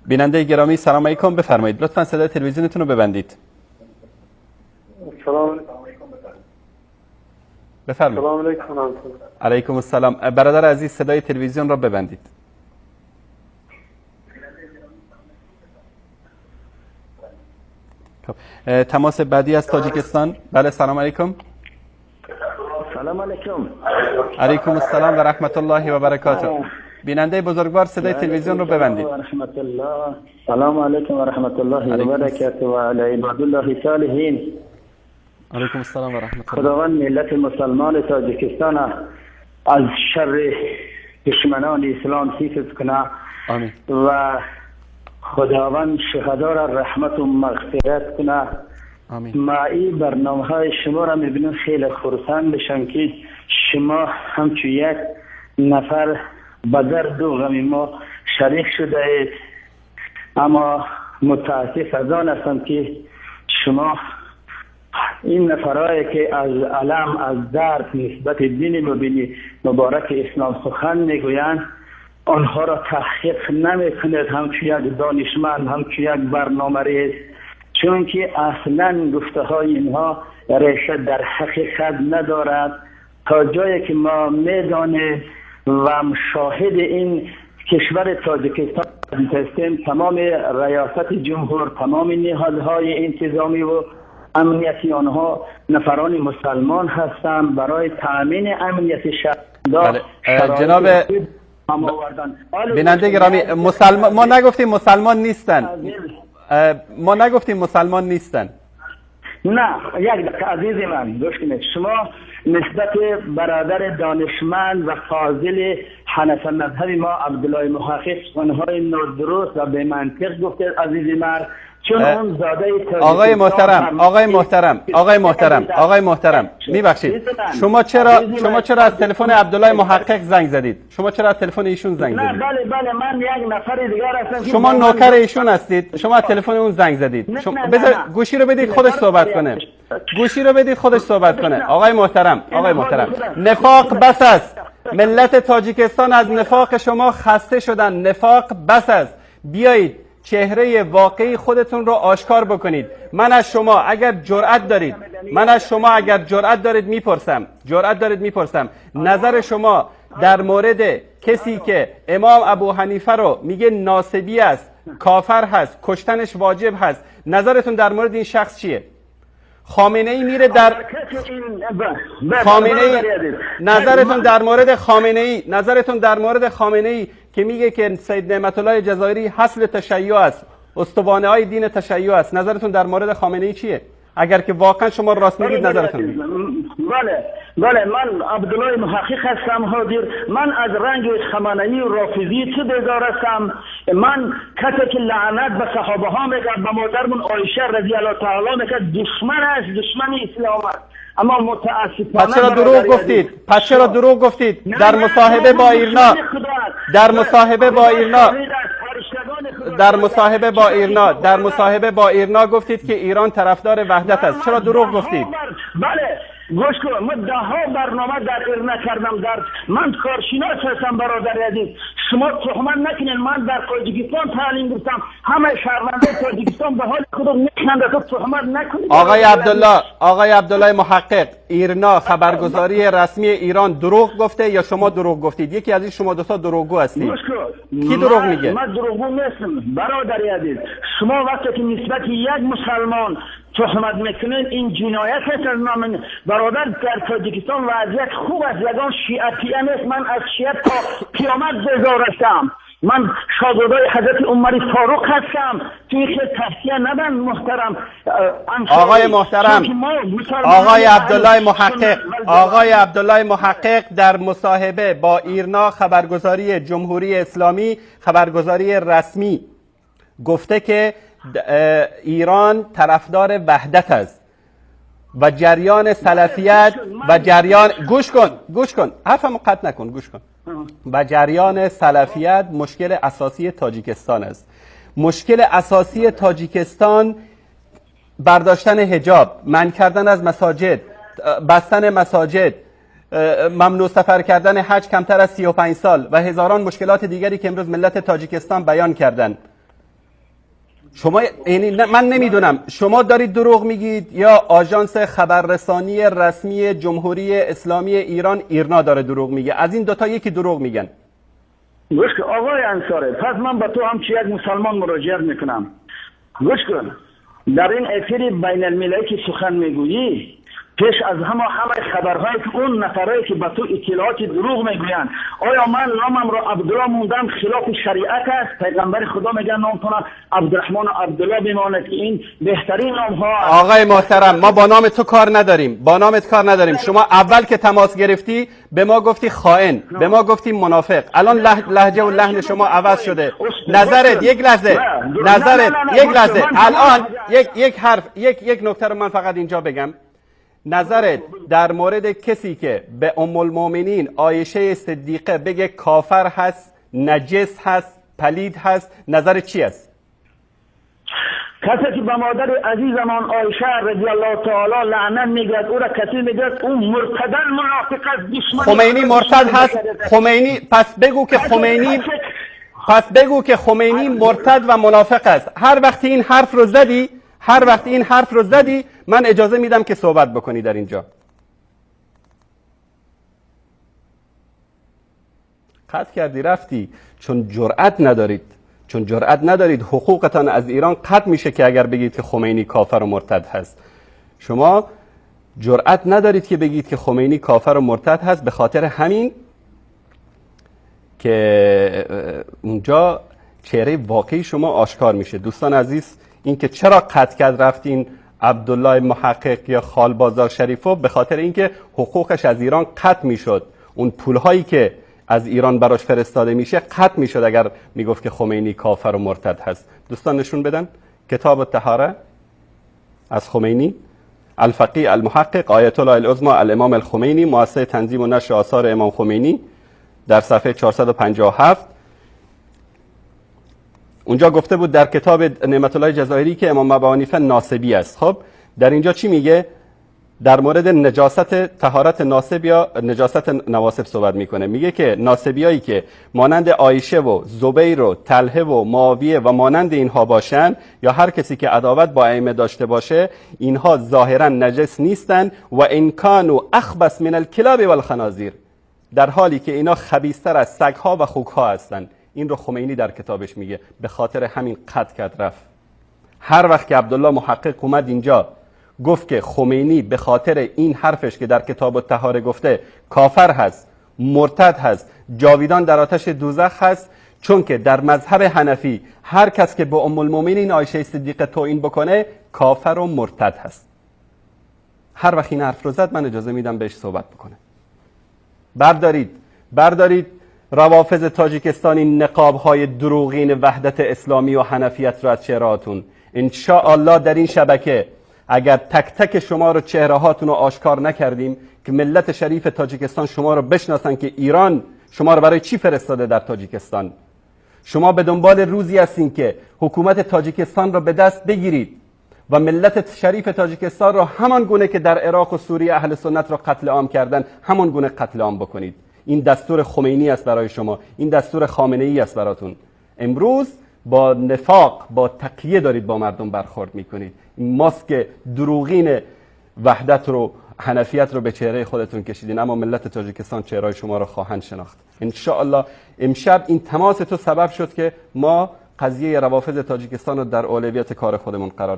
بیننده گرامی سلام علیکم، بفرمایید. لطفا صدای تلویزیونتون رو ببندید. سلام بفرمایید. سلام علیکم. علیکم السلام. برادر عزیز صدای تلویزیون رو ببندید. تماس بعدی از تاجیکستان. بله سلام علیکم. سلام علیکم. علیکم السلام و رحمت الله و برکاته. بیننده بزرگوار صدای تلویزیون رو ببندید. سلام علیکم و رحمت الله و برکاته و علی عباد الله صالحین. علیکم السلام و رحمت الله. خداوند ملت مسلمان تاجیکستان از شر دشمنان اسلام حفظ کنه. آمین. و خداوند شهدا را رحمت و مغفرت کنه. آمین. ما این برنامه های شما را میبینم خیلی خرسند بشم که شما همچون یک نفر به درد و غم ما شریک شده اید، اما متاسف از آن هستم که شما این نفرهایی که از علم از درد نسبت دین مبارک اسلام سخن میگویند آنها را تحقیق نمیکنید همچون یک دانشمند، همچون یک برنامه ریز، چون که اصلا گفته های اینها ریشه در حقیقت ندارد. تا جایی که ما میدانیم و شاهد این کشور تاجیکستان هستیم، تمام ریاست جمهور، تمام نهادهای انتظامی و امنیتی آنها نفران مسلمان هستند برای تامین امنیت شهر. جناب بیننده گرامی، ما نگفتیم مسلمان نیستن، ما نگفتیم مسلمان نیستن. نه، یک دقیقه عزیز من گوش کنید. شما نسبت برادر دانشمند و فاضل حنف مذهب ما عبدالله محقق سخنهای نادرست و به منطق گفته عزیز من، چون اون زاده آقای محترم میبخشید، شما چرا از تلفن عبدالله محقق زنگ زدید؟ شما چرا از تلفن ایشون زنگ زدید؟ بله من یک نفر دیگر هستم. شما نوکر ایشون هستید، شما از تلفن اون زنگ زدید. بذار گوشی رو بدید خودش صحبت کنه. آقای محترم نفاق بس است. ملت تاجیکستان از نفاق شما خسته شدن. نفاق بس است. بیایید چهره واقعی خودتون رو آشکار بکنید. من از شما اگر جرأت دارید میپرسم نظر شما در مورد کسی که امام ابو حنیفه رو میگه ناصبی است، کافر هست، کشتنش واجب هست، نظرتون در مورد این شخص چیه؟ خامنه ای میره در نظرتون در مورد خامنه ای که میگه که سید نعمت الله جزایری حصل تشیع است، استوانه های دین تشیع است، نظرتون در مورد خامنه ای چیه؟ اگر که واقعا شما راست میگید نظرتون. بله من عبدالله محقق هستم حاضر. من از رنگ خامنه‌ای و رافضی چه بیزار هستم. من کسی که لعنت به صحابه ها میگه، به مادرمون عایشه رضی الله تعالی میگه دشمن است، دشمن اسلام است، اما متاسفانه پس چرا دروغ گفتید؟ در مصاحبه با ایرنا گفتید که ایران طرفدار وحدت است. چرا دروغ گفتید؟ بله گوش کن، من ده ها برنامه در ایرنا کردم. من کارشناس هستم برادر عزیز. شما تهمت نکنین من در تاجیکستان تعلیم گرفتم. همه شهروندان تاجیکستان به حال خودم میکنند که تهمت نکنید. آقای عبدالله محقق، ایرنا خبرگزاری رسمی ایران دروغ گفته یا شما دروغ گفتید؟ یکی از این شما دو تا دروغگو هستید. کی دروغ میگه؟ من دروغگو نیستم برادر عزیز. شما وقتی که نسبت یک مسلمان تهمت میکنین این جنایت هست. از من برادر در تاجیکستان وضعیت خوب است. یگان شیعتی است. من از شیعت تا قیامت بیزار هستم. من شاگردای حضرت عمر فاروق هستم. توی خیلی تحصیه ندن محترم. آقای عبدالله محقق در مصاحبه با ایرنا خبرگزاری جمهوری اسلامی، خبرگزاری رسمی، گفته که ایران طرفدار وحدت است و جریان سلفیت و جریان گوش کن حرفمو قطع نکن، گوش کن. و جریان سلفیت مشکل اساسی تاجیکستان است. مشکل اساسی تاجیکستان برداشتن حجاب، منع کردن از مساجد، بستن مساجد، ممنوع سفر کردن حج کمتر از 35 سال و هزاران مشکلات دیگری که امروز ملت تاجیکستان بیان کردن. شما یعنی من نمیدونم شما دارید دروغ میگید یا آژانس خبررسانی رسمی جمهوری اسلامی ایران ایرنا داره دروغ میگه. از این دوتا یکی دروغ میگن. گوش کن آقای انصاری، پس من به تو همچی یک مسلمان مراجعه میکنم. گوش کن، در این افیر بین المللی که سخن میگویی، پیش از همه خبرهایی که اون نفرایی که به تو اطلاعات دروغ میگویند، آیا من نامم رو عبدالله موندم خلاف شریعت است؟ پیغمبر خدا میگن نامتون عبدالرحمن عبدالله بماند که این بهترین نام ها است. آقای محترم، ما با نام تو کار نداریم، با نامت کار نداریم. شما اول که تماس گرفتی به ما گفتی خائن، به ما گفتی منافق. الان لهجه و لحن شما عوض شده. نظرت یک لحظه، نظرت یک لحظه، الان یک نکته رو من فقط اینجا بگم. نظرت در مورد کسی که به ام المؤمنین عایشه صدیقه بگه کافر هست، نجس هست، پلید هست، نظرت چی است؟ کسی که به مادر عزیزمان عایشه رضی الله تعالی لعنت میگه او را کسی میگه اون مرتد منافق است، دشمن خمینی مرتد هست. خمینی پس بگو که خمینی مرتد و منافق است. هر وقت این حرف رو زدی من اجازه میدم که صحبت بکنی در اینجا. قطع کردی رفتی چون جرأت ندارید. حقوقتان از ایران قطع میشه که اگر بگید که خمینی کافر و مرتد هست. شما جرأت ندارید که بگید که خمینی کافر و مرتد هست، به خاطر همین که اونجا چهره واقعی شما آشکار میشه. دوستان عزیز، این که چرا قطع کرد رفتین عبدالله محقق یا خال بازار شریفو، به خاطر اینکه حقوقش از ایران قطع میشد. اون پولهایی که از ایران براش فرستاده میشه قطع میشد اگر میگفت که خمینی کافر و مرتد هست. دوستان نشون بدن کتاب الطهاره از خمینی، الفقیه المحقق آیت الله العظمی الامام الخمینی، مؤسسه تنظیم و نشر آثار امام خمینی، در صفحه 457 اونجا گفته بود در کتاب نعمت الله جزایری که امام ابو حنیفه ناسبی است. خب در اینجا چی میگه؟ در مورد نجاست طهارت ناسب یا نجاست نواسب صحبت میکنه. میگه که ناسبیایی که مانند عایشه و زبیر و طلحه و معاویه و مانند اینها باشن یا هر کسی که عداوت با ائمه داشته باشه، اینها ظاهرا نجس نیستن و ان کانوا اخبث من الکلاب والخنازیر، در حالی که اینا خبیث‌تر از سگ‌ها و خوک‌ها هستن. این رو خمینی در کتابش میگه. به خاطر همین قطع کرد رفت. هر وقت که عبدالله محقق اومد اینجا گفت که خمینی به خاطر این حرفش که در کتاب الطهاره گفته کافر هست، مرتد هست، جاویدان در آتش دوزخ هست، چون که در مذهب حنفی هر کس که به ام المؤمنین عایشه صدیقه توهین بکنه کافر و مرتد هست. هر وقت این حرف رو زد من اجازه میدم بهش صحبت بکنه. بردارید روافض تاجیکستانی نقاب‌های دروغین وحدت اسلامی و حنفیت را از چهرهاتون. انشاءالله در این شبکه اگر تک تک شما رو چهره هاتون رو آشکار نکردیم که ملت شریف تاجیکستان شما رو بشناسن که ایران شما رو برای چی فرستاده در تاجیکستان. شما به دنبال روزی هستین که حکومت تاجیکستان رو به دست بگیرید و ملت شریف تاجیکستان رو همان گونه که در عراق و سوریه اهل سنت رو قتل عام کردن همان گونه قتل عام بکنید. این دستور خمینی است برای شما، این دستور خامنه ای است براتون. امروز با نفاق، با تقیه دارید با مردم برخورد میکنید. این ماسک دروغین وحدت رو، حنفیت رو به چهره خودتون کشیدین، اما ملت تاجیکستان چهره شما رو خواهند شناخت. انشاءالله امشب این تماس تو سبب شد که ما قضیه روافض تاجیکستان رو در اولویت کار خودمون قرار